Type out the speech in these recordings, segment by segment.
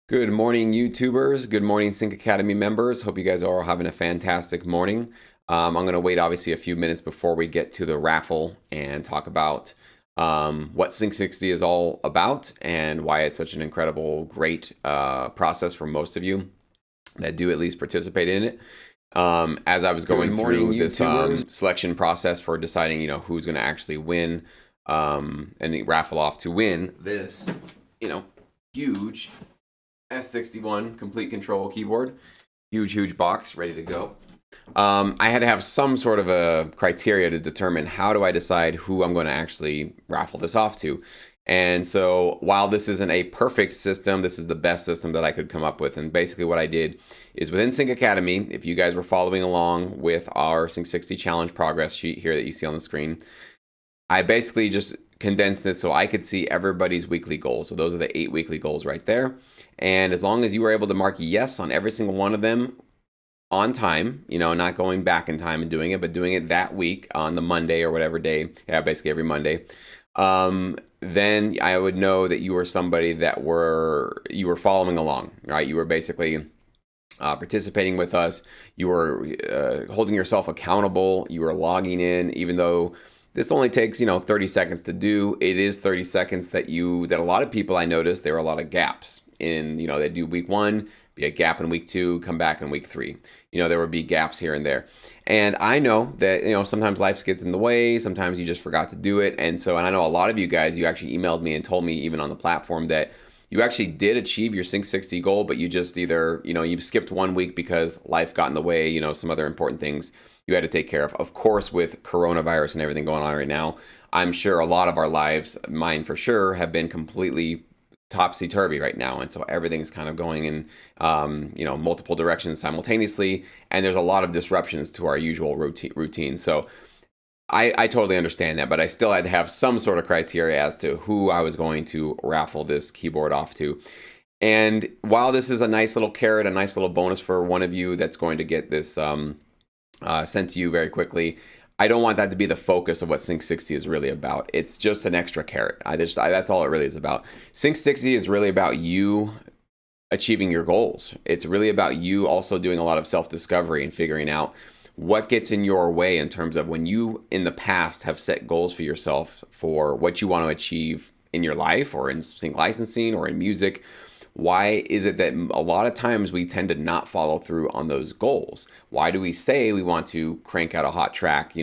Good morning, YouTubers. Good morning, Sync Academy members. Hope you guys are all having a fantastic morning. I'm going to wait, obviously, a few minutes before we get to the raffle and talk about what Sync 60 is all about and why it's such an incredible, great process for most of you that do at least participate in it. As I was going through this selection process for deciding, who's going to actually win and raffle off to win this, huge S61 complete control keyboard. Huge box ready to go. I had to have some sort of a criteria to determine how do I decide who I'm going to actually raffle this off to. And so while this isn't a perfect system, this is the best system that I could come up with. And basically what I did is within Sync Academy, if you guys were following along with our Sync 60 challenge progress sheet here that you see on the screen, I basically just condensed this so I could see everybody's weekly goals. So those are the 8 weekly goals right there. And as long as you were able to mark yes on every single one of them on time, not going back in time and doing it, but doing it that week on the Monday or whatever day, basically every Monday, then I would know that you were somebody that you were following along, right? You were basically participating with us. You were holding yourself accountable. You were logging in, even though this only takes, 30 seconds to do. It is 30 seconds that a lot of people, I noticed there were a lot of gaps in, they do week 1, be a gap in week 2, come back in week 3. There would be gaps here and there. And I know that, sometimes life gets in the way. Sometimes you just forgot to do it. And I know a lot of you guys, you actually emailed me and told me even on the platform that you actually did achieve your Sync 60 goal, but you just either, you skipped 1 week because life got in the way, some other important things you had to take care of. Of course, with coronavirus and everything going on right now, I'm sure a lot of our lives, mine for sure, have been completely topsy-turvy right now. And so everything's kind of going in, multiple directions simultaneously. And there's a lot of disruptions to our usual routine. So I totally understand that, but I still had to have some sort of criteria as to who I was going to raffle this keyboard off to. And while this is a nice little carrot, a nice little bonus for one of you that's going to get this sent to you very quickly, I don't want that to be the focus of what Sync 60 is really about. It's just an extra carrot. That's all it really is about. Sync 60 is really about you achieving your goals. It's really about you also doing a lot of self-discovery and figuring out what gets in your way in terms of when you in the past have set goals for yourself for what you want to achieve in your life or in sync licensing or in music. Why is it that a lot of times we tend to not follow through on those goals? Why do we say we want to crank out a hot track,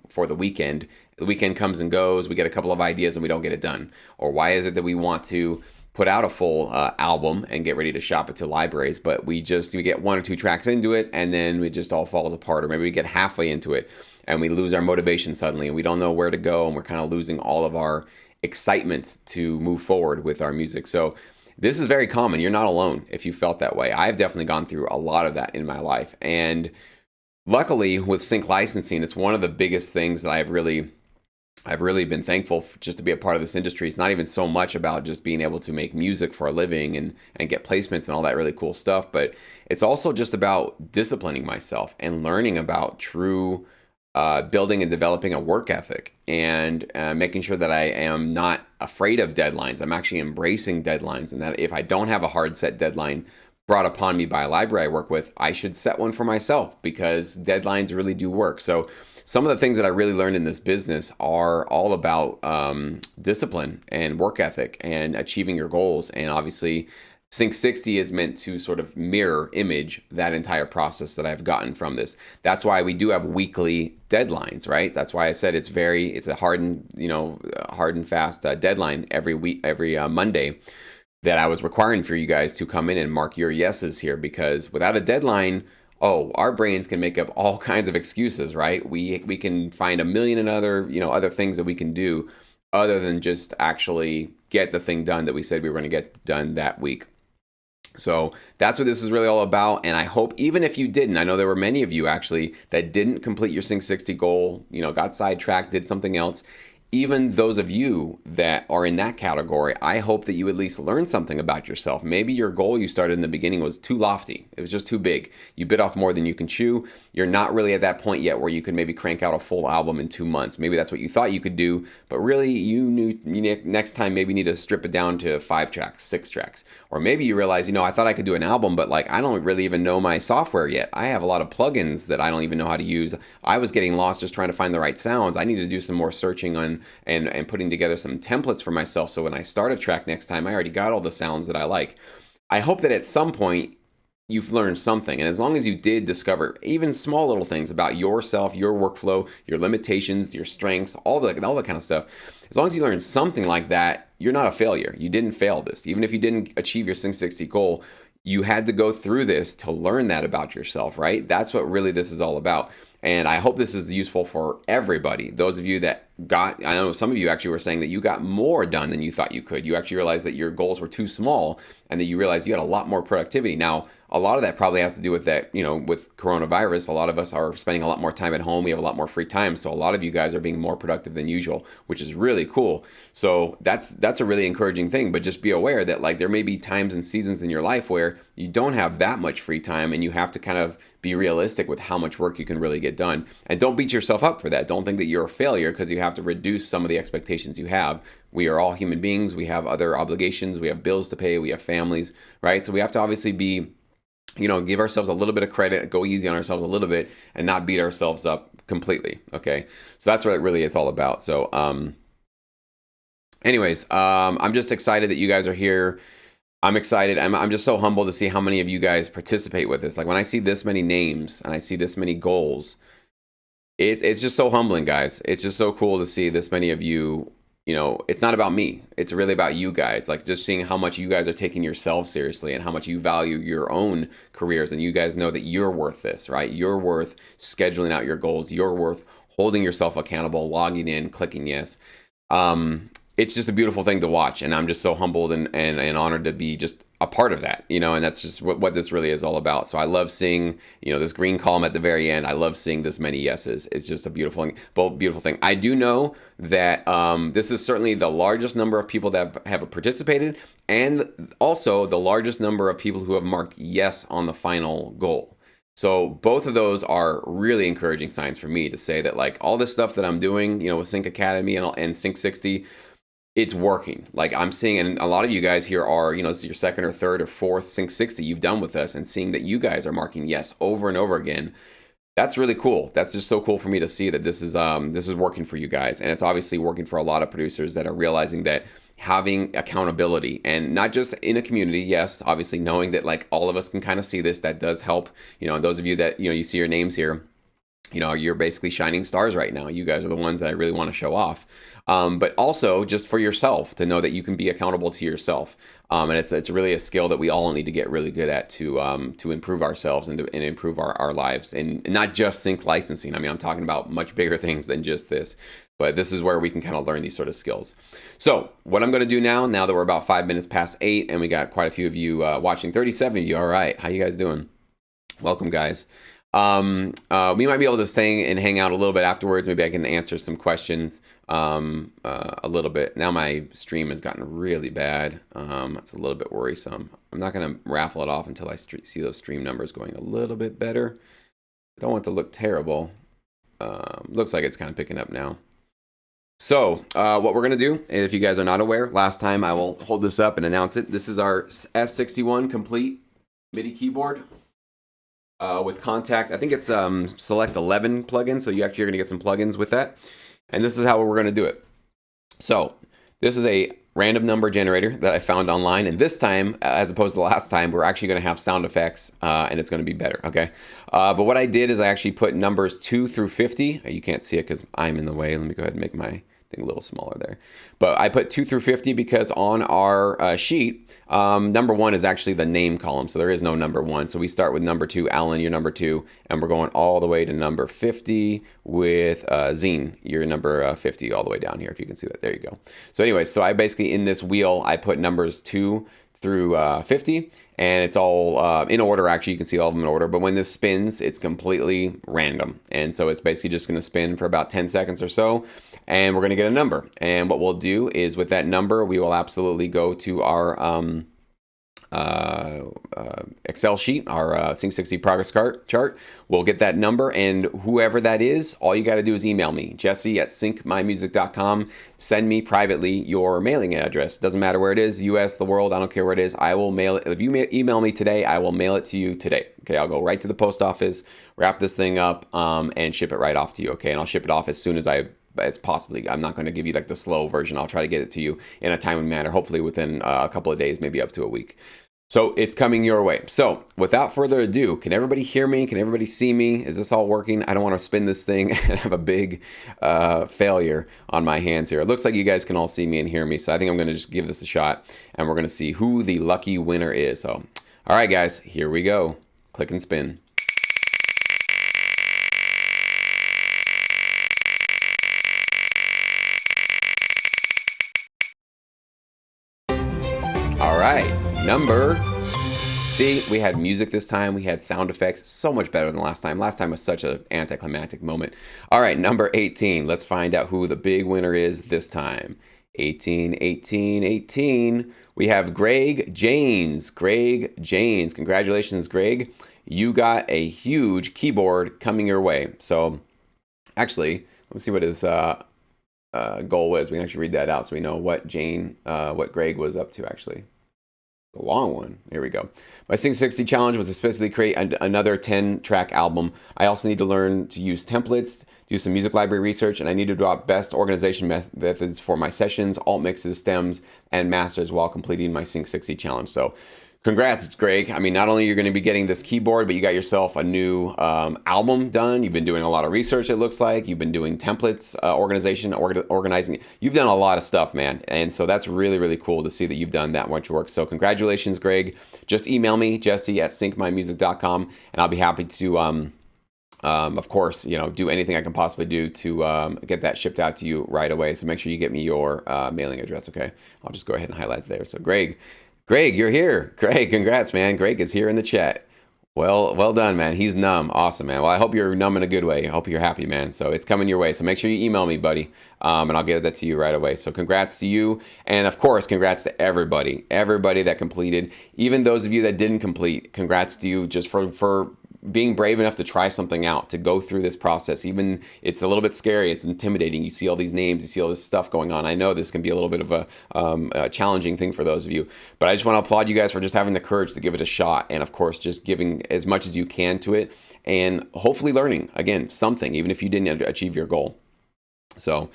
for the weekend? The weekend comes and goes, we get a couple of ideas and we don't get it done. Or why is it that we want to put out a full album and get ready to shop it to libraries, but we get 1 or 2 tracks into it and then it just all falls apart? Or maybe we get halfway into it and we lose our motivation suddenly and we don't know where to go and we're kind of losing all of our excitement to move forward with our music. So this is very common. You're not alone if you felt that way. I've definitely gone through a lot of that in my life. And luckily with sync licensing, it's one of the biggest things that I've really been thankful for, just to be a part of this industry. It's not even so much about just being able to make music for a living and get placements and all that really cool stuff, but it's also just about disciplining myself and learning about true building and developing a work ethic and making sure that I am not afraid of deadlines. I'm actually embracing deadlines, and that if I don't have a hard set deadline brought upon me by a library I work with, I should set one for myself because deadlines really do work. So some of the things that I really learned in this business are all about discipline and work ethic and achieving your goals. And obviously, Sync 60 is meant to sort of mirror image that entire process that I've gotten from this. That's why we do have weekly deadlines, right? That's why I said it's a hard and fast deadline every week, every Monday, that I was requiring for you guys to come in and mark your yeses here, because without a deadline, our brains can make up all kinds of excuses, right? We can find a million and other things that we can do other than just actually get the thing done that we said we were going to get done that week. So that's what this is really all about. And I hope, even if you didn't, I know there were many of you actually that didn't complete your Sync 60 goal, got sidetracked, did something else. Even those of you that are in that category, I hope that you at least learn something about yourself. Maybe your goal you started in the beginning was too lofty. It was just too big. You bit off more than you can chew. You're not really at that point yet where you can maybe crank out a full album in 2 months. Maybe that's what you thought you could do, but really you next time maybe need to strip it down to 5 tracks, 6 tracks, Or maybe you realize, I thought I could do an album, but like I don't really even know my software yet. I have a lot of plugins that I don't even know how to use. I was getting lost just trying to find the right sounds. I need to do some more searching on and putting together some templates for myself, so when I start a track next time, I already got all the sounds that I like. I hope that at some point you've learned something. And as long as you did discover even small little things about yourself, your workflow, your limitations, your strengths, all that kind of stuff, as long as you learned something like that, you're not a failure. You didn't fail this. Even if you didn't achieve your Sync 60 goal, you had to go through this to learn that about yourself, right? That's what really this is all about. And I hope this is useful for everybody. Those of you that I know some of you actually were saying that you got more done than you thought you could. You actually realized that your goals were too small and that you realized you had a lot more productivity. Now, a lot of that probably has to do with that, with coronavirus. A lot of us are spending a lot more time at home. We have a lot more free time. So a lot of you guys are being more productive than usual, which is really cool. So that's a really encouraging thing. But just be aware that like there may be times and seasons in your life where you don't have that much free time and you have to kind of be realistic with how much work you can really get done. And don't beat yourself up for that. Don't think that you're a failure because you have to reduce some of the expectations you have. We are all human beings. We have other obligations. We have bills to pay. We have families, right? So we have to obviously be, give ourselves a little bit of credit, go easy on ourselves a little bit, and not beat ourselves up completely, okay? So that's what really it's all about. So anyways, I'm just excited that you guys are here. I'm excited. I'm just so humbled to see how many of you guys participate with this. Like when I see this many names and I see this many goals, it's just so humbling, guys. It's just so cool to see this many of you. It's not about me. It's really about you guys. Like just seeing how much you guys are taking yourself seriously and how much you value your own careers. And you guys know that you're worth this, right? You're worth scheduling out your goals. You're worth holding yourself accountable, logging in, clicking yes. It's just a beautiful thing to watch. And I'm just so humbled and honored to be just a part of that, and that's just what this really is all about. So I love seeing, this green column at the very end. I love seeing this many yeses. It's just a beautiful thing. I do know that this is certainly the largest number of people that have participated and also the largest number of people who have marked yes on the final goal. So both of those are really encouraging signs for me to say that like all this stuff that I'm doing, with Sync Academy and Sync 60, it's working. Like I'm seeing, and a lot of you guys here are, this is your second or third or fourth Sync 60 you've done with us, and seeing that you guys are marking yes over and over again. That's really cool. That's just so cool for me to see that this is working for you guys. And it's obviously working for a lot of producers that are realizing that having accountability, and not just in a community, yes, obviously knowing that like all of us can kind of see this, that does help. And those of you that, you see your names here, you're basically shining stars right now. You guys are the ones that I really want to show off. But also just for yourself to know that you can be accountable to yourself. And it's really a skill that we all need to get really good at to improve ourselves and improve our lives, and not just sync licensing. I mean, I'm talking about much bigger things than just this, but this is where we can kind of learn these sort of skills. So what I'm going to do now that we're about 5 minutes past 8 and we got quite a few of you watching, 37 of you. All right. How you guys doing? Welcome, guys. We might be able to stay and hang out a little bit afterwards. Maybe I can answer some questions a little bit. Now my stream has gotten really bad. It's a little bit worrisome. I'm not going to raffle it off until I see those stream numbers going a little bit better. I don't want it to look terrible. Looks like it's kind of picking up now. So what we're going to do, and if you guys are not aware, last time I will hold this up and announce it. This is our S61 Komplete MIDI keyboard. With Contact. I think it's select 11 plugins, so you're going to get some plugins with that. And this is how we're going to do it. So this is a random number generator that I found online, and this time, as opposed to the last time, we're actually going to have sound effects, and it's going to be better, okay? But what I did is I actually put numbers 2 through 50. You can't see it because I'm in the way. Let me go ahead and make my thing a little smaller there. But I put 2 through 50 because on our sheet, number 1 is actually the name column, so there is no number 1. So we start with number 2, Alan, you're number 2, and we're going all the way to number 50 with Zine, you're number 50 all the way down here, if you can see that. There you go. So anyway, so I basically, in this wheel, I put numbers 2 through 50, and it's all in order. Actually, you can see all of them in order, but when this spins, it's completely random, and so it's basically just going to spin for about 10 seconds or so, and we're going to get a number. And what we'll do is with that number, we will absolutely go to our Excel sheet, our Sync 60 progress chart. We'll get that number, and whoever that is, all you got to do is email me, jesse@syncmymusic.com. Send me privately your mailing address. Doesn't matter where it is, US, the world, I don't care where it is. I will mail it. If you email me today, I will mail it to you today. Okay, I'll go right to the post office, wrap this thing up, and ship it right off to you. Okay, and I'll ship it off as soon as possibly. I'm not going to give you like the slow version. I'll try to get it to you in a timely manner, hopefully within a couple of days, maybe up to a week. So it's coming your way. So without further ado, can everybody hear me? Can everybody see me? Is this all working? I don't want to spin this thing and have a big failure on my hands here. It looks like you guys can all see me and hear me. So I think I'm going to just give this a shot, and we're going to see who the lucky winner is. So, all right, guys, here we go. Click and spin. All right, see, we had music this time. We had sound effects. So much better than last time. Last time was such an anticlimactic moment. All right, number 18. Let's find out who the big winner is this time. 18, 18, 18. We have Greg Janes. Greg Janes. Congratulations, Greg. You got a huge keyboard coming your way. So, actually, let me see what his goal was. We can actually read that out so we know what Greg was up to, actually. A long one. Here we go. My Sync 60 challenge was especially create another 10-track album. I also need to learn to use templates, do some music library research, and I need to adopt best organization methods for my sessions, alt mixes, stems, and masters while completing my Sync 60 challenge. So congrats, Greg. I mean, not only you're going to be getting this keyboard, but you got yourself a new album done. You've been doing a lot of research, it looks like. You've been doing templates, organizing. You've done a lot of stuff, man. And so that's really, really cool to see that you've done that much work. So congratulations, Greg. Just email me, jesse@syncmymusic.com, and I'll be happy to, of course, do anything I can possibly do to get that shipped out to you right away. So make sure you get me your mailing address, okay? I'll just go ahead and highlight there. So Greg, you're here. Greg, congrats, man. Greg is here in the chat. Well done, man. He's numb. Awesome, man. Well, I hope you're numb in a good way. I hope you're happy, man. So it's coming your way. So make sure you email me, buddy, and I'll get that to you right away. So congrats to you. And, of course, congrats to everybody that completed. Even those of you that didn't complete, congrats to you just for being brave enough to try something out, to go through this process. Even it's a little bit scary, it's intimidating. You see all these names, you see all this stuff going on. I know this can be a little bit of a challenging thing for those of you, but I just want to applaud you guys for just having the courage to give it a shot, and of course just giving as much as you can to it, and hopefully learning again something, even if you didn't achieve your goal. So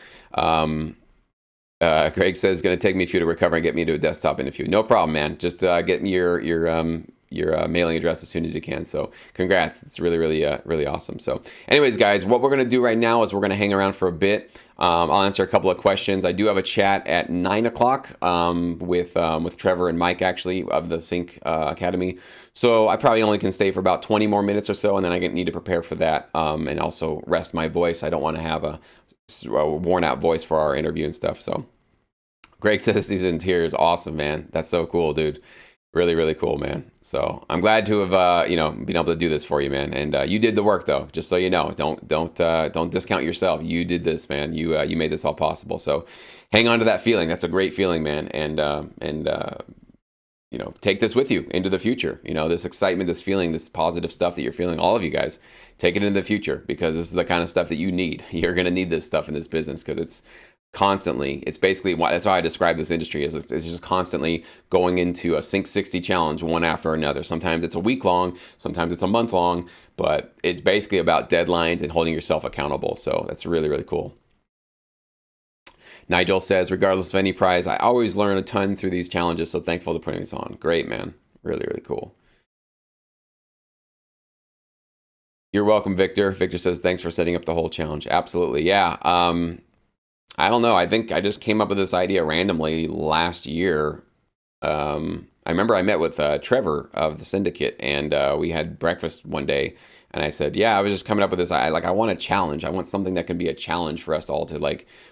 Greg says it's going to take me a few to recover and get me to a desktop in a few. No problem, man. Just get me your mailing address as soon as you can. So congrats. It's really, really, really awesome. So anyways, guys, what we're going to do right now is we're going to hang around for a bit. I'll answer a couple of questions. I do have a chat at 9 o'clock with Trevor and Mike, actually, of the Sync Academy. So I probably only can stay for about 20 more minutes or so, and then I need to prepare for that and also rest my voice. I don't want to have a worn out voice for our interview and stuff. So Greg says he's in tears. Awesome, man. That's so cool, dude. Really, really cool, man. So I'm glad to have been able to do this for you, man. And you did the work, though. Just so you know, don't discount yourself. You did this, man. You made this all possible. So hang on to that feeling. That's a great feeling, man. And take this with you into the future. This excitement, this feeling, this positive stuff that you're feeling. All of you guys, take it into the future, because this is the kind of stuff that you need. You're gonna need this stuff in this business, because it's basically that's how I describe this industry. It's just constantly going into a Sync 60 challenge one after another. Sometimes it's a week long, sometimes it's a month long, but it's basically about deadlines and holding yourself accountable. So that's really, really cool. Nigel says, regardless of any prize, I always learn a ton through these challenges, so thankful to putting this on. Great, man. Really, really cool. You're welcome, Victor. Victor says, thanks for setting up the whole challenge. Absolutely. Yeah. I don't know. I think I just came up with this idea randomly last year. I remember I met with Trevor of the Syndicate, and we had breakfast one day. And I said, I was just coming up with this. I want a challenge. I want something that can be a challenge for us all to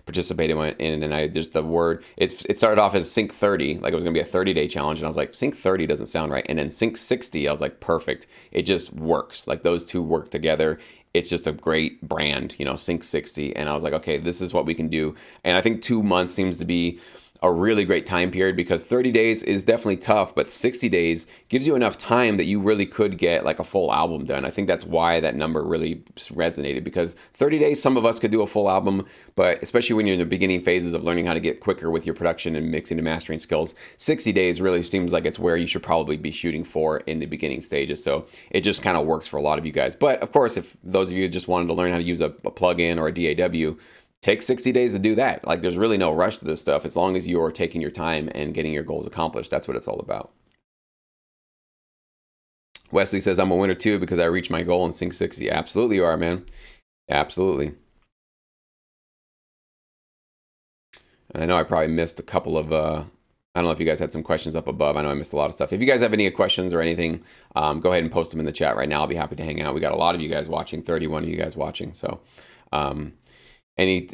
participate in. And I just it started off as Sync 30, like it was going to be a 30-day challenge. And I was like, Sync 30 doesn't sound right. And then Sync 60, I was like, perfect. It just works. Like those two work together. It's just a great brand, Sync 60. And I was like, okay, this is what we can do. And I think 2 months seems to be a really great time period, because 30 days is definitely tough, but 60 days gives you enough time that you really could get like a full album done. I think that's why that number really resonated, because 30 days, some of us could do a full album, but especially when you're in the beginning phases of learning how to get quicker with your production and mixing and mastering skills, 60 days really seems like it's where you should probably be shooting for in the beginning stages. So it just kind of works for a lot of you guys. But of course, if those of you just wanted to learn how to use a plugin or a DAW, take 60 days to do that. Like, there's really no rush to this stuff. As long as you're taking your time and getting your goals accomplished, that's what it's all about. Wesley says, I'm a winner too because I reached my goal in Sync 60. Absolutely you are, man. Absolutely. And I know I probably missed a couple of, I don't know if you guys had some questions up above. I know I missed a lot of stuff. If you guys have any questions or anything, go ahead and post them in the chat right now. I'll be happy to hang out. We got a lot of you guys watching, 31 of you guys watching. So, any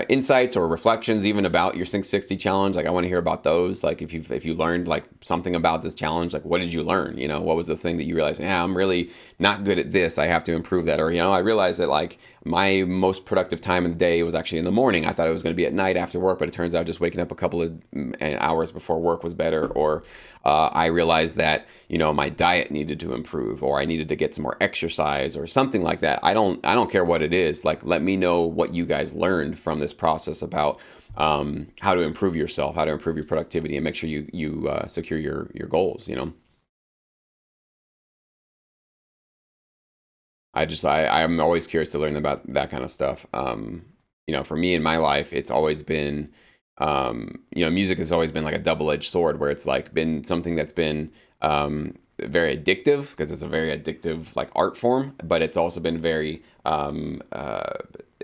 insights or reflections even about your Sync 60 challenge? Like, I want to hear about those. Like, if you learned like something about this challenge, like what did you learn? You know, what was the thing that you realized, yeah, I'm really not good at this, I have to improve that. Or, you know, I realized that like my most productive time in the day was actually in the morning. I thought it was going to be at night after work, but it turns out just waking up a couple of hours before work was better. Or I realized that, you know, my diet needed to improve, or I needed to get some more exercise or something like that. I don't care what it is. Like, let me know what you guys learned from this process about how to improve yourself, how to improve your productivity, and make sure you secure your goals. You know, I'm always curious to learn about that kind of stuff. You know, for me in my life, it's always been, you know, music has always been like a double-edged sword, where it's like been something that's been very addictive, because it's a very addictive like art form, but it's also been very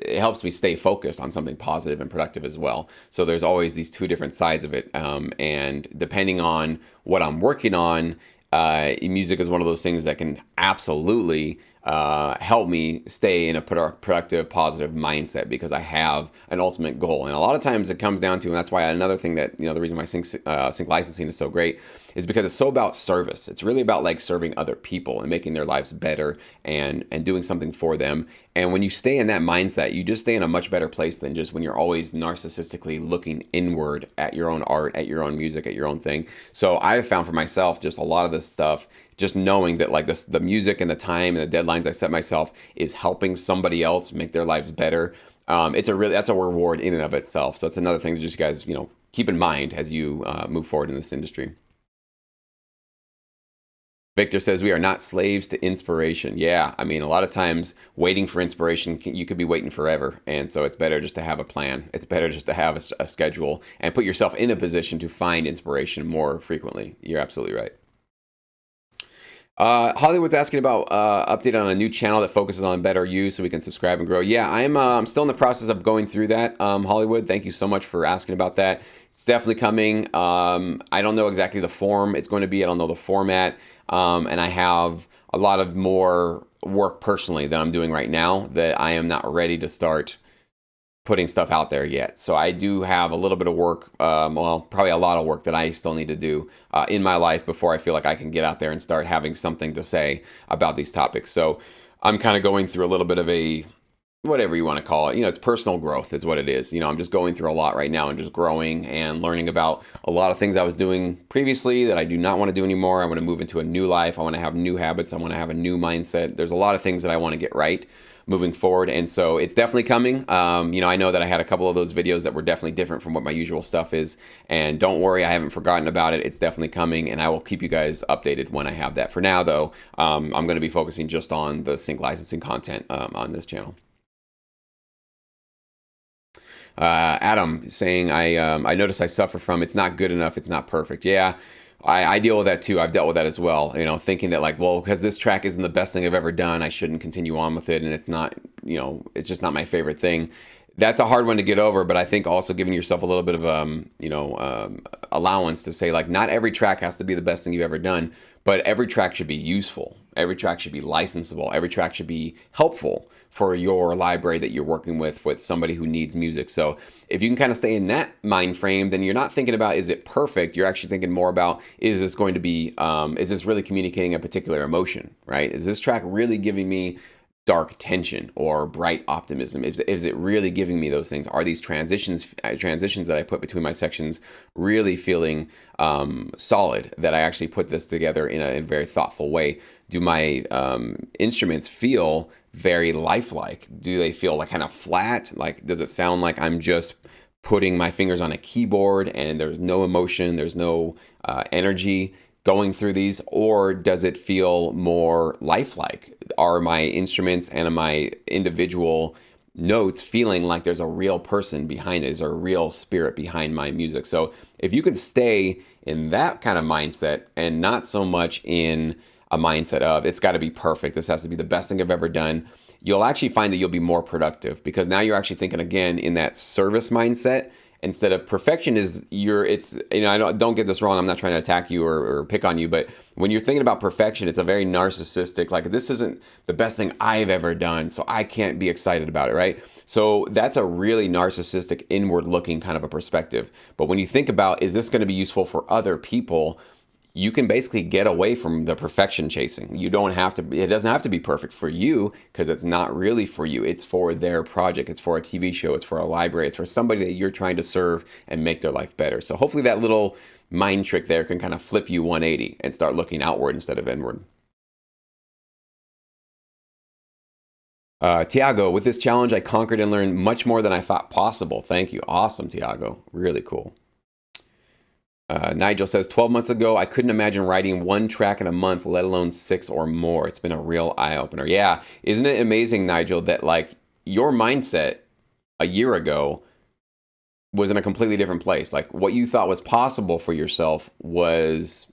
it helps me stay focused on something positive and productive as well. So there's always these two different sides of it, and depending on what I'm working on, music is one of those things that can absolutely help me stay in a productive, positive mindset, because I have an ultimate goal. And a lot of times it comes down to, and that's why another thing that, you know, the reason why sync licensing is so great is because it's so about service. It's really about like serving other people and making their lives better and doing something for them. And when you stay in that mindset, you just stay in a much better place than just when you're always narcissistically looking inward at your own art, at your own music, at your own thing. So I've found for myself just a lot of this stuff, just knowing that like the music and the time and the deadlines I set myself is helping somebody else make their lives better. That's a reward in and of itself. So it's another thing that just you guys, you know, keep in mind as you move forward in this industry. Victor says we are not slaves to inspiration. Yeah, I mean, a lot of times waiting for inspiration, you could be waiting forever. And so it's better just to have a plan. It's better just to have a schedule and put yourself in a position to find inspiration more frequently. You're absolutely right. Hollywood's asking about update on a new channel that focuses on better you so we can subscribe and grow. Yeah, I'm still in the process of going through that. Hollywood, thank you so much for asking about that. It's definitely coming. I don't know exactly the form it's going to be. I don't know the format. And I have a lot of more work personally that I'm doing right now that I am not ready to start putting stuff out there yet. So I do have a little bit of work, well, probably a lot of work that I still need to do in my life before I feel like I can get out there and start having something to say about these topics. So I'm kind of going through a little bit of a, whatever you want to call it, you know, it's personal growth is what it is. You know, I'm just going through a lot right now and just growing and learning about a lot of things I was doing previously that I do not want to do anymore. I want to move into a new life. I want to have new habits. I want to have a new mindset. There's a lot of things that I want to get right moving forward. And so it's definitely coming. You know, I know that I had a couple of those videos that were definitely different from what my usual stuff is. And don't worry, I haven't forgotten about it. It's definitely coming, and I will keep you guys updated when I have that. For now, though, I'm going to be focusing just on the sync licensing content on this channel. Adam saying, I notice I suffer from it's not good enough, it's not perfect. Yeah, I deal with that too. I've dealt with that as well. You know, thinking that like, well, because this track isn't the best thing I've ever done, I shouldn't continue on with it, and it's not, you know, it's just not my favorite thing. That's a hard one to get over, but I think also giving yourself a little bit of allowance to say like, not every track has to be the best thing you've ever done, but every track should be useful. Every track should be licensable. Every track should be helpful for your library that you're working with somebody who needs music. So if you can kind of stay in that mind frame, then you're not thinking about, is it perfect? You're actually thinking more about, is this going to be, is this really communicating a particular emotion, right? Is this track really giving me dark tension or bright optimism? Is it really giving me those things? Are these transitions that I put between my sections really feeling solid, that I actually put this together in a very thoughtful way? Do my instruments feel very lifelike? Do they feel like kind of flat? Like, does it sound like I'm just putting my fingers on a keyboard and there's no emotion, there's no energy going through these? Or does it feel more lifelike? Are my instruments and my individual notes feeling like there's a real person behind it? Is there a real spirit behind my music? So if you could stay in that kind of mindset and not so much in a mindset of it's got to be perfect, this has to be the best thing I've ever done, you'll actually find that you'll be more productive, because now you're actually thinking again in that service mindset. Instead of perfection is it's, I don't get this wrong, I'm not trying to attack you or pick on you, but when you're thinking about perfection, it's a very narcissistic, like, this isn't the best thing I've ever done, so I can't be excited about it, right? So that's a really narcissistic, inward looking kind of a perspective. But when you think about, is this going to be useful for other people, you can basically get away from the perfection chasing. You don't have to, it doesn't have to be perfect for you, because it's not really for you. It's for their project. It's for a TV show. It's for a library. It's for somebody that you're trying to serve and make their life better. So hopefully that little mind trick there can kind of flip you 180 and start looking outward instead of inward. Tiago, with this challenge, I conquered and learned much more than I thought possible. Thank you. Awesome, Tiago. Really cool. Nigel says, 12 months ago, I couldn't imagine writing one track in a month, let alone 6 or more. It's been a real eye-opener. Yeah, isn't it amazing, Nigel, that like your mindset a year ago was in a completely different place. Like, what you thought was possible for yourself was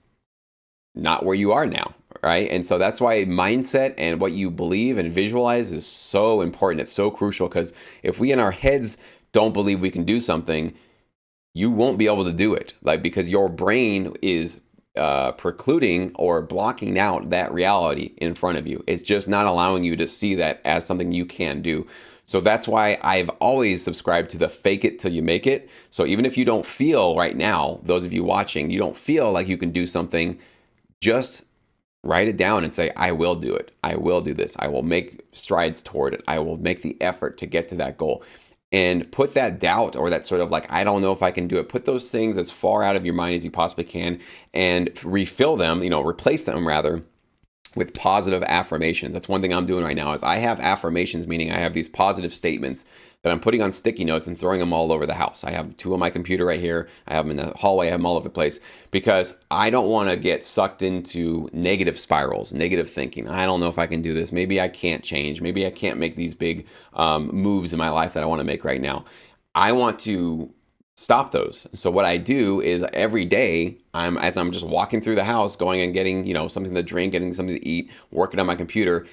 not where you are now, right? And so that's why mindset and what you believe and visualize is so important. It's so crucial, because if we in our heads don't believe we can do something, you won't be able to do it, like, because your brain is precluding or blocking out that reality in front of you. It's just not allowing you to see that as something you can do. So that's why I've always subscribed to the fake it till you make it. So even if you don't feel right now, those of you watching, you don't feel like you can do something, just write it down and say, I will do it. I will do this. I will make strides toward it. I will make the effort to get to that goal. And put that doubt, or that sort of like, I don't know if I can do it, put those things as far out of your mind as you possibly can, and refill them, replace them rather, with positive affirmations. That's one thing I'm doing right now, is I have affirmations, meaning I have these positive statements that I'm putting on sticky notes and throwing them all over the house. I have 2 on my computer right here. I have them in the hallway. I have them all over the place, because I don't want to get sucked into negative spirals, negative thinking. I don't know if I can do this. Maybe I can't change. Maybe I can't make these big moves in my life that I want to make right now. I want to stop those. So what I do is every day, as I'm just walking through the house, going and getting, something to drink, getting something to eat, working on my computer,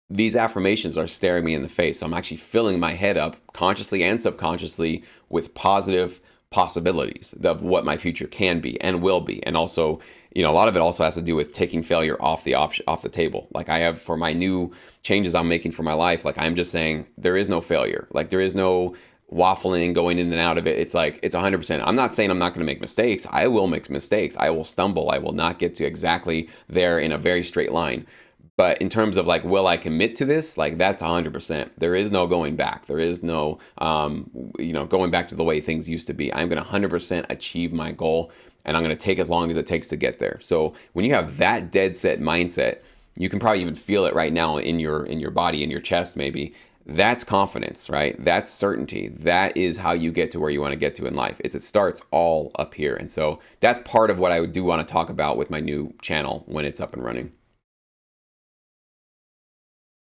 these affirmations are staring me in the face. So I'm actually filling my head up consciously and subconsciously with positive possibilities of what my future can be and will be. And also, a lot of it also has to do with taking failure off the table. Like, I have, for my new changes I'm making for my life, like, I'm just saying there is no failure. Like, there is no waffling, going in and out of it. It's like, it's 100%. I'm not saying I'm not going to make mistakes. I will make mistakes. I will stumble. I will not get to exactly there in a very straight line. But in terms of like, will I commit to this? Like, that's 100%. There is no going back. There is no, going back to the way things used to be. I'm going to 100% achieve my goal, and I'm going to take as long as it takes to get there. So when you have that dead set mindset, you can probably even feel it right now in your body, in your chest, maybe. That's confidence, right? That's certainty. That is how you get to where you want to get to in life. It starts all up here. And so that's part of what I do want to talk about with my new channel when it's up and running.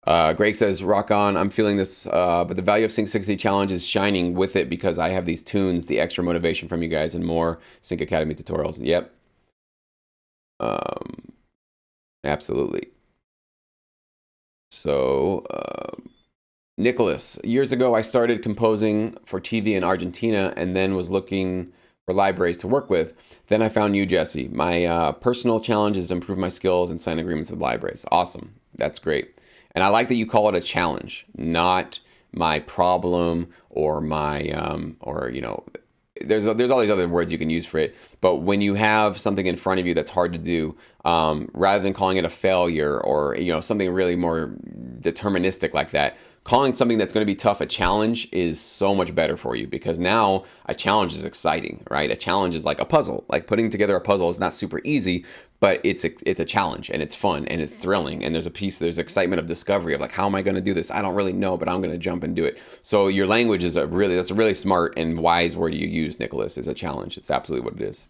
Greg says, rock on. I'm feeling this, but the value of Sync 60 challenge is shining with it, because I have these tunes, the extra motivation from you guys, and more Sync Academy tutorials. Yep. Absolutely. So, Nicholas, years ago, I started composing for TV in Argentina, and then was looking for libraries to work with. Then I found you, Jesse. My personal challenge is to improve my skills and sign agreements with libraries. Awesome. That's great. And I like that you call it a challenge, not my problem or my, there's all these other words you can use for it, but when you have something in front of you that's hard to do, rather than calling it a failure or something really more deterministic like that, calling something that's going to be tough a challenge is so much better for you, because now a challenge is exciting, right? A challenge is like a puzzle. Like putting together a puzzle is not super easy, but it's a challenge and it's fun and it's thrilling, and there's excitement of discovery of like, how am I going to do this? I don't really know, but I'm going to jump and do it. So your language is that's a really smart and wise word you use, Nicholas, is a challenge. It's absolutely what it is.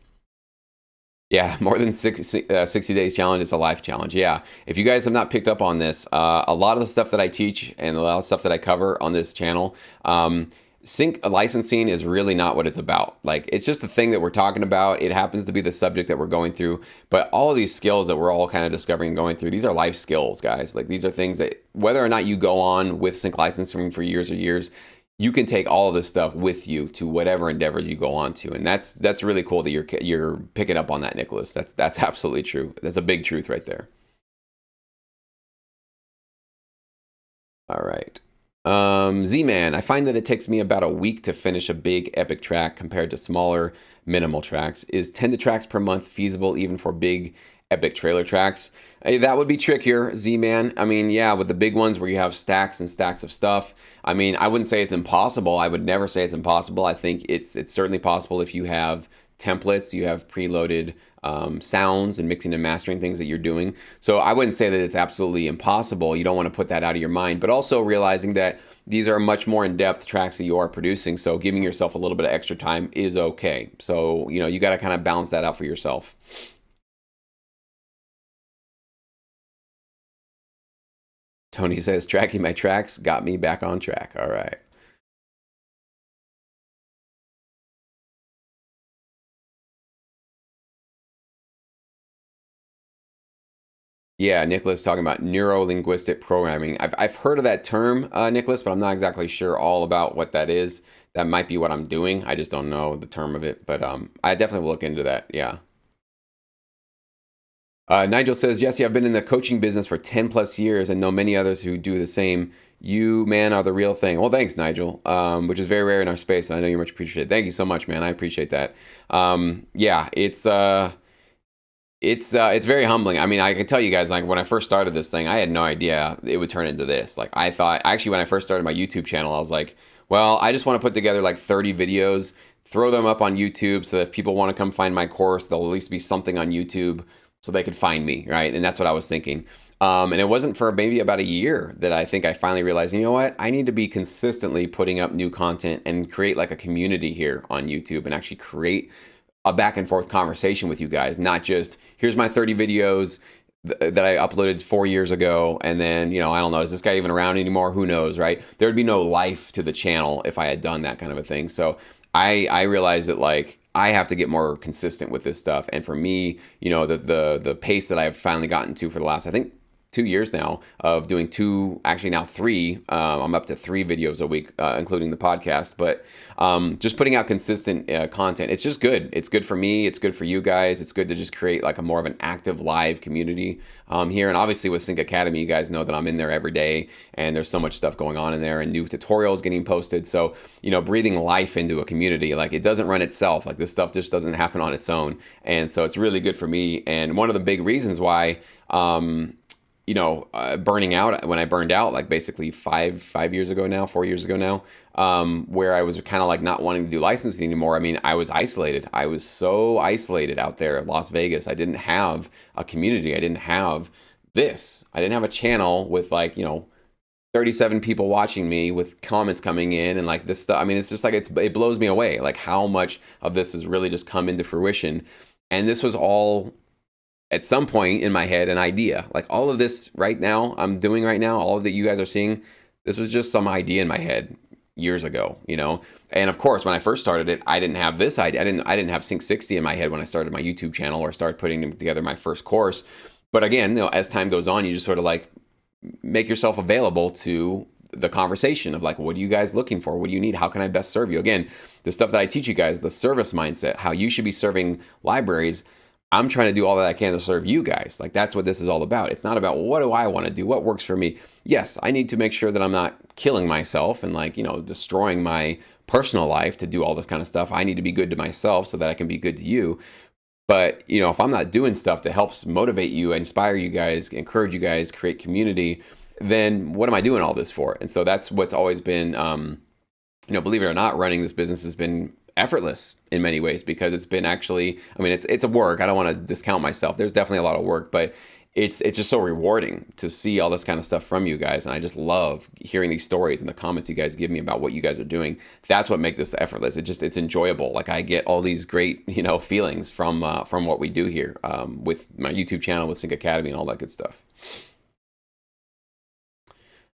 Yeah, more than 60 days challenge. It's a life challenge. Yeah. If you guys have not picked up on this, a lot of the stuff that I teach and a lot of stuff that I cover on this channel, sync licensing is really not what it's about. Like, it's just the thing that we're talking about. It happens to be the subject that we're going through. But all of these skills that we're all kind of discovering and going through, these are life skills, guys. Like, these are things that whether or not you go on with sync licensing for years or years, you can take all of this stuff with you to whatever endeavors you go on to. And that's really cool that you're picking up on that, Nicholas. That's absolutely true. That's a big truth right there. All right. Z-Man, I find that it takes me about a week to finish a big epic track compared to smaller minimal tracks. Is 10 to tracks per month feasible even for big epic trailer tracks? Hey, that would be trickier, Z-Man. I mean, yeah, with the big ones where you have stacks and stacks of stuff, I mean, I wouldn't say it's impossible. I would never say it's impossible. I think it's certainly possible if you have templates, you have preloaded sounds and mixing and mastering things that you're doing. So I wouldn't say that it's absolutely impossible. You don't want to put that out of your mind, but also realizing that these are much more in-depth tracks that you are producing. So giving yourself a little bit of extra time is okay. So, you got to kind of balance that out for yourself. Tony says, tracking my tracks got me back on track. All right. Yeah, Nicholas talking about neuro-linguistic programming. I've heard of that term, Nicholas, but I'm not exactly sure all about what that is. That might be what I'm doing. I just don't know the term of it, but I definitely will look into that. Yeah. Nigel says, Jesse, I've been in the coaching business for 10 plus years and know many others who do the same. You, man, are the real thing. Well, thanks, Nigel, which is very rare in our space, and I know you're much appreciated. Thank you so much, man. I appreciate that. Yeah, it's very humbling. I mean, I can tell you guys, like, when I first started this thing, I had no idea it would turn into this. Like, I thought, actually, when I first started my YouTube channel, I was like, well, I just want to put together like 30 videos, throw them up on YouTube so that if people want to come find my course, there'll at least be something on YouTube so they could find me, right? And that's what I was thinking. And it wasn't for maybe about a year that I think I finally realized, you know what? I need to be consistently putting up new content and create like a community here on YouTube and actually create a back and forth conversation with you guys, not just here's my 30 videos that I uploaded 4 years ago, and then, I don't know, is this guy even around anymore? Who knows, right? There would be no life to the channel if I had done that kind of a thing. So I realized that, like, I have to get more consistent with this stuff. And for me, the pace that I've finally gotten to for the last, I think, 2 years now of doing actually now three. I'm up to 3 videos a week, including the podcast. But just putting out consistent content, it's just good. It's good for me. It's good for you guys. It's good to just create like a more of an active live community here. And obviously with Sync Academy, you guys know that I'm in there every day, and there's so much stuff going on in there and new tutorials getting posted. So, breathing life into a community, like, it doesn't run itself. Like, this stuff just doesn't happen on its own. And so it's really good for me. And one of the big reasons why, burning out, when I burned out, like basically 4 years ago now, where I was kind of like not wanting to do licensing anymore. I mean, I was isolated. I was so isolated out there in Las Vegas. I didn't have a community. I didn't have this. I didn't have a channel with 37 people watching me with comments coming in and like this stuff. I mean, it's just like, it blows me away, like how much of this has really just come into fruition. And this was all, at some point in my head, an idea. Like, all of this right now, I'm doing right now, all of that you guys are seeing, this was just some idea in my head years ago, And of course, when I first started it, I didn't have this idea. I didn't have Sync 60 in my head when I started my YouTube channel or started putting together my first course. But again, as time goes on, you just sort of like make yourself available to the conversation of like, what are you guys looking for? What do you need? How can I best serve you? Again, the stuff that I teach you guys, the service mindset, how you should be serving libraries. I'm trying to do all that I can to serve you guys. Like, that's what this is all about. It's not about what do I want to do, what works for me. Yes, I need to make sure that I'm not killing myself and destroying my personal life to do all this kind of stuff. I need to be good to myself so that I can be good to you. But, if I'm not doing stuff that helps motivate you, inspire you guys, encourage you guys, create community, then what am I doing all this for? And so that's what's always been, believe it or not, running this business has been effortless in many ways, because it's been actually, it's a work. I don't want to discount myself. There's definitely a lot of work, but it's just so rewarding to see all this kind of stuff from you guys. And I just love hearing these stories and the comments you guys give me about what you guys are doing. That's what makes this effortless. It's enjoyable. Like, I get all these great, feelings from what we do here, with my YouTube channel, with Sync Academy and all that good stuff.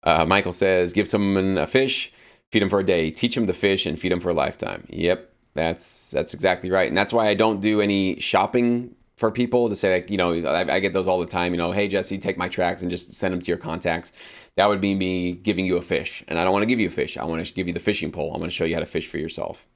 Michael says, give someone a fish, feed them for a day, teach them to fish, and feed them for a lifetime. Yep, that's exactly right. And that's why I don't do any shopping for people to say, like, I get those all the time, hey, Jesse, take my tracks and just send them to your contacts. That would be me giving you a fish. And I don't want to give you a fish. I want to give you the fishing pole. I'm going to show you how to fish for yourself.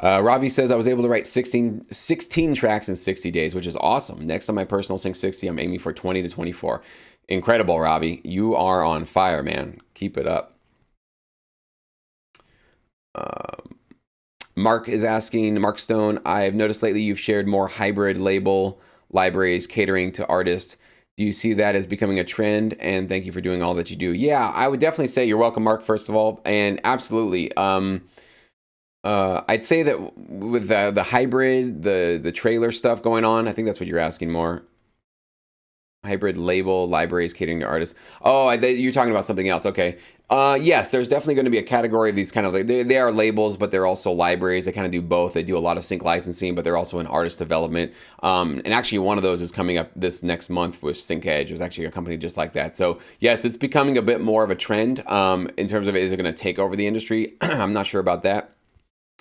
Ravi says, I was able to write 16 tracks in 60 days, which is awesome. Next on my personal Sync 60, I'm aiming for 20 to 24. Incredible, Ravi. You are on fire, man. Keep it up. Mark is asking, Mark Stone, I've noticed lately you've shared more hybrid label libraries catering to artists. Do you see that as becoming a trend? And thank you for doing all that you do. Yeah, I would definitely say you're welcome, Mark, first of all. And absolutely. I'd say that with the hybrid, the trailer stuff going on, I think that's what you're asking more. Hybrid label libraries catering to artists. Oh, you're talking about something else. Okay. Yes, there's definitely going to be a category of these kind of, they are labels, but they're also libraries. They kind of do both. They do a lot of sync licensing, but they're also in artist development. And actually one of those is coming up this next month with Sync Edge. There's actually a company just like that. So yes, it's becoming a bit more of a trend in terms of, is it going to take over the industry? I'm not sure about that.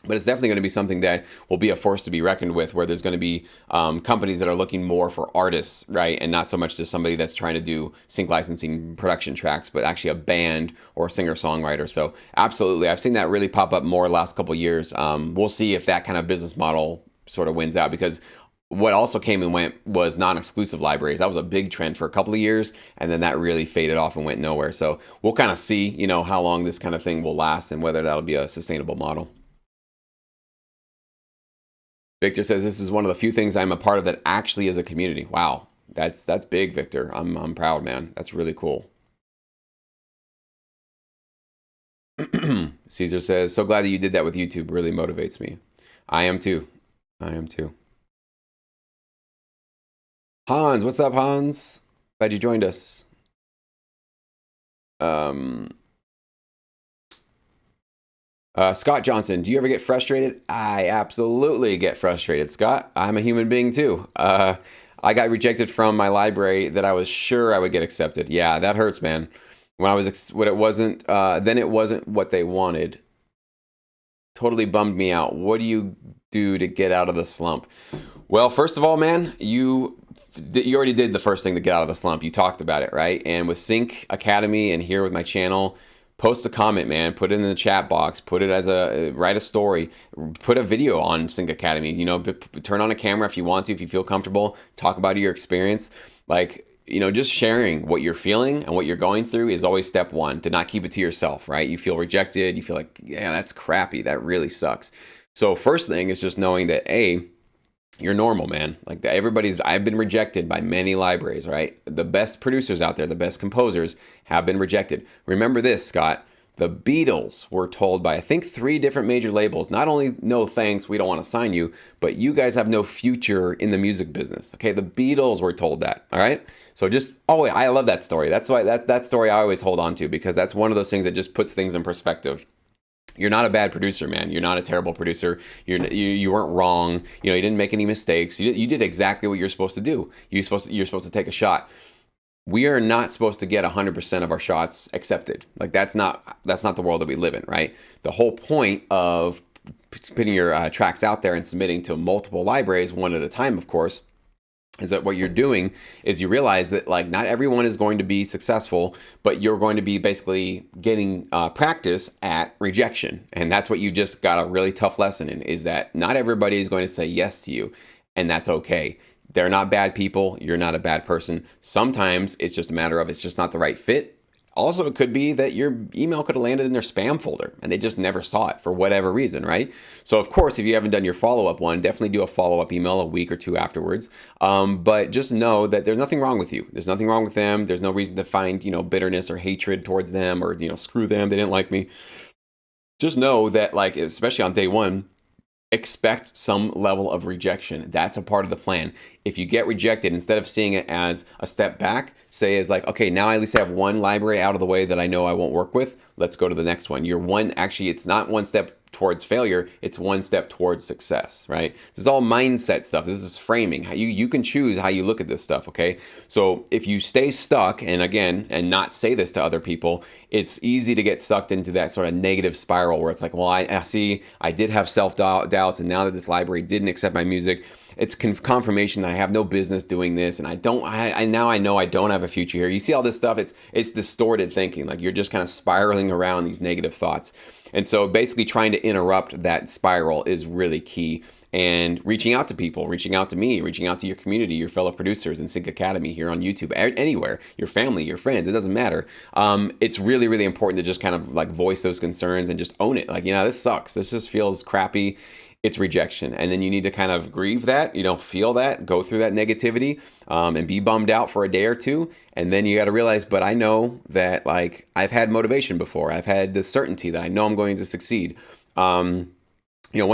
But it's definitely going to be something that will be a force to be reckoned with, where there's going to be companies that are looking more for artists, right? And not so much just somebody that's trying to do sync licensing production tracks, but actually a band or a singer-songwriter. So absolutely, I've seen that really pop up more last couple of years. We'll see if that kind of business model sort of wins out, because what also came and went was non-exclusive libraries. That was a big trend for a couple of years, and then that really faded off and went nowhere. So we'll kind of see, how long this kind of thing will last and whether that'll be a sustainable model. Victor says, this is one of the few things I'm a part of that actually is a community. Wow. That's big, Victor. I'm proud, man. That's really cool. Caesar says, so glad that you did that with YouTube. Really motivates me. I am too. Hans, what's up, Hans? Glad you joined us. Scott Johnson, do you ever get frustrated? I absolutely get frustrated, Scott. I'm a human being too. I got rejected from my library that I was sure I would get accepted. Yeah, that hurts, man. When it wasn't what they wanted. Totally bummed me out. What do you do to get out of the slump? Well, first of all, man, you already did the first thing to get out of the slump. You talked about it, right? And with Sync Academy and here with my channel, post a comment, man. Put it in the chat box. Put it write a story. Put a video on Sync Academy. Turn on a camera if you want to, if you feel comfortable. Talk about your experience. Just sharing what you're feeling and what you're going through is always step one. To not keep it to yourself, right? You feel rejected. You feel like, yeah, that's crappy. That really sucks. So first thing is just knowing that, you're normal, man. I've been rejected by many libraries, right? The best producers out there, the best composers have been rejected. Remember this, Scott. The Beatles were told by, I think, 3 different major labels, not only no thanks, we don't want to sign you, but you guys have no future in the music business. Okay, the Beatles were told that, all right? So I love that story. That's why that story I always hold on to, because that's one of those things that just puts things in perspective. You're not a bad producer, man. You're not a terrible producer. You weren't wrong. You didn't make any mistakes. You did exactly what you're supposed to do. You're supposed to take a shot. We are not supposed to get 100% of our shots accepted. That's not the world that we live in, right? The whole point of putting your tracks out there and submitting to multiple libraries, one at a time, of course, is that what you're doing is you realize that not everyone is going to be successful, but you're going to be basically getting practice at rejection. And that's what you just got a really tough lesson in, is that not everybody is going to say yes to you, and that's okay. They're not bad people. You're not a bad person. Sometimes it's just a matter of it's just not the right fit. Also, it could be that your email could have landed in their spam folder and they just never saw it for whatever reason, right? So, of course, if you haven't done your follow-up one, definitely do a follow-up email a week or two afterwards. But just know that there's nothing wrong with you. There's nothing wrong with them. There's no reason to find, bitterness or hatred towards them or, screw them. They didn't like me. Just know that, like, especially on day one, expect some level of rejection. That's a part of the plan. If you get rejected, instead of seeing it as a step back, say is like, okay, now I at least have one library out of the way that I know I won't work with. Let's go to the next one. Actually, it's not one step towards failure, it's one step towards success, right? This is all mindset stuff. This is framing. You can choose how you look at this stuff, okay? So if you stay stuck, and not say this to other people, it's easy to get sucked into that sort of negative spiral where it's like, well, I did have self-doubts, and now that this library didn't accept my music, it's confirmation that I have no business doing this, and now I know I don't have a future here. You see all this stuff, it's distorted thinking. Like, you're just kind of spiraling around these negative thoughts. And so basically trying to interrupt that spiral is really key. And reaching out to people, reaching out to me, reaching out to your community, your fellow producers in Sync Academy here on YouTube, anywhere, your family, your friends, it doesn't matter. It's really, really important to just kind of like voice those concerns and just own it. Like, this sucks. This just feels crappy. It's rejection. And then you need to kind of grieve that, feel that, go through that negativity, and be bummed out for a day or two. And then you got to realize, but I know that, like, I've had motivation before. I've had the certainty that I know I'm going to succeed. One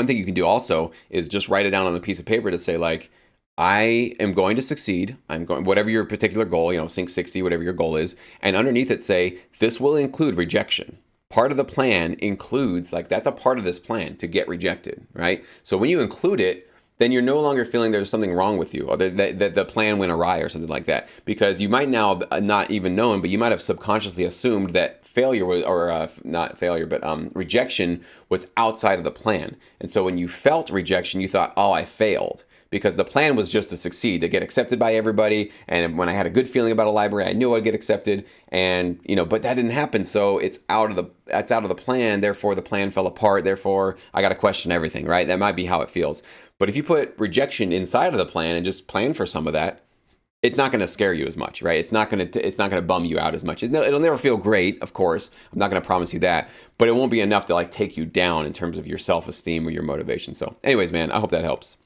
thing you can do also is just write it down on a piece of paper to say, like, I am going to succeed. Whatever your particular goal, Sync 60, whatever your goal is. And underneath it say, this will include rejection. Part of the plan includes, like, that's a part of this plan to get rejected, right? So when you include it, then you're no longer feeling there's something wrong with you or that the plan went awry or something like that. Because you might now not even known, but you might have subconsciously assumed that failure was, or not failure, but rejection was outside of the plan. And so when you felt rejection, you thought, oh, I failed. Because the plan was just to succeed, to get accepted by everybody. And when I had a good feeling about a library, I knew I'd get accepted. And but that didn't happen. So it's out of the plan. Therefore, the plan fell apart. Therefore, I got to question everything, right? That might be how it feels. But if you put rejection inside of the plan and just plan for some of that, it's not going to scare you as much, right? It's not going to bum you out as much. It'll never feel great, of course. I'm not going to promise you that, but it won't be enough to, like, take you down in terms of your self-esteem or your motivation. So, anyways, man, I hope that helps.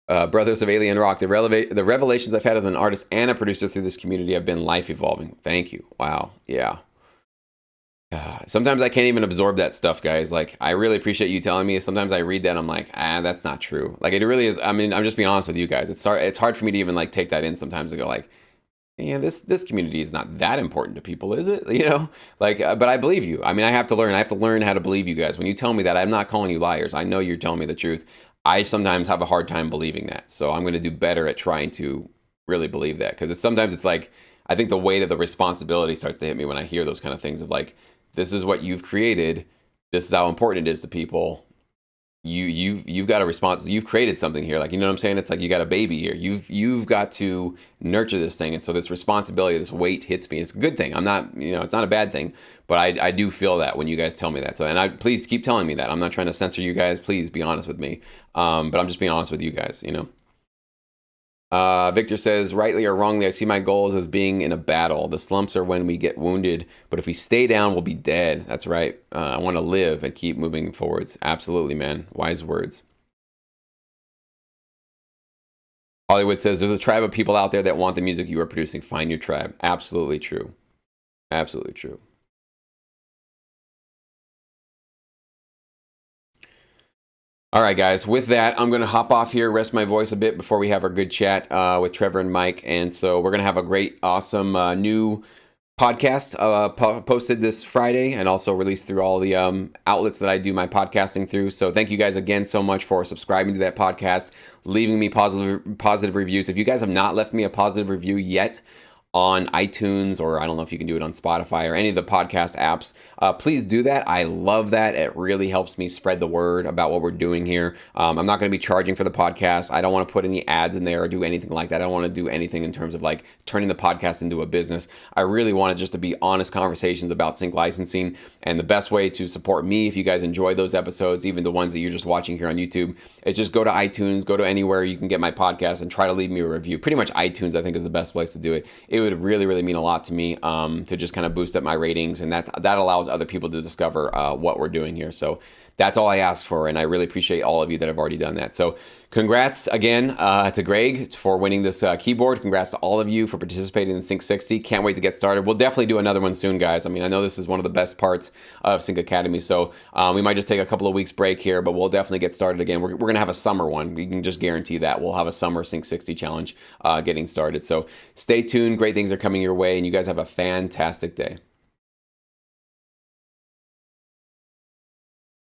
Brothers of Alien Rock, the revelations I've had as an artist and a producer through this community have been life evolving. Thank you. Wow. Yeah. Sometimes I can't even absorb that stuff, guys. Like, I really appreciate you telling me. Sometimes I read that and I'm like, that's not true. Like, it really is. I mean, I'm just being honest with you guys. It's hard for me to even, like, take that in sometimes and go, like, yeah, this community is not that important to people, is it? Like, but I believe you. I mean, I have to learn how to believe you guys. When you tell me that, I'm not calling you liars. I know you're telling me the truth. I sometimes have a hard time believing that. So I'm going to do better at trying to really believe that. Because sometimes it's like, I think the weight of the responsibility starts to hit me when I hear those kind of things of, like, this is what you've created. This is how important it is to people. You've got a response. You've created something here. Like, you know what I'm saying? It's like you got a baby here. You've got to nurture this thing. And so this responsibility, this weight hits me. It's a good thing. I'm not, it's not a bad thing, but I do feel that when you guys tell me that. So, and please keep telling me that. I'm not trying to censor you guys. Please be honest with me. But I'm just being honest with you guys, Victor says, rightly or wrongly, I see my goals as being in a battle. The slumps are when we get wounded, but if we stay down, we'll be dead. That's right. I want to live and keep moving forwards. Absolutely, man. Wise words. Hollywood says, there's a tribe of people out there that want the music you are producing. Find your tribe. Absolutely true. Absolutely true. All right, guys, with that, I'm going to hop off here, rest my voice a bit before we have our good chat with Trevor and Mike. And so we're going to have a great, awesome new podcast posted this Friday and also released through all the outlets that I do my podcasting through. So thank you guys again so much for subscribing to that podcast, leaving me positive reviews. If you guys have not left me a positive review yet on iTunes, or I don't know if you can do it on Spotify or any of the podcast apps, please do that. I love that. It really helps me spread the word about what we're doing here. I'm not going to be charging for the podcast. I don't want to put any ads in there or do anything like that. I don't want to do anything in terms of like turning the podcast into a business. I really want it just to be honest conversations about sync licensing. And the best way to support me, if you guys enjoy those episodes, even the ones that you're just watching here on YouTube, is just go to iTunes, go to anywhere you can get my podcast and try to leave me a review. Pretty much iTunes, I think, is the best place to do it. It would really, really mean a lot to me to just kind of boost up my ratings, and that allows other people to discover what we're doing here. So that's all I ask for, and I really appreciate all of you that have already done that. So congrats again to Greg for winning this keyboard. Congrats to all of you for participating in Sync 60. Can't wait to get started. We'll definitely do another one soon, guys. I mean, I know this is one of the best parts of Sync Academy, so we might just take a couple of weeks break here, but we'll definitely get started again. We're going to have a summer one. We can just guarantee that. We'll have a summer Sync 60 challenge getting started. So stay tuned. Great things are coming your way, and you guys have a fantastic day.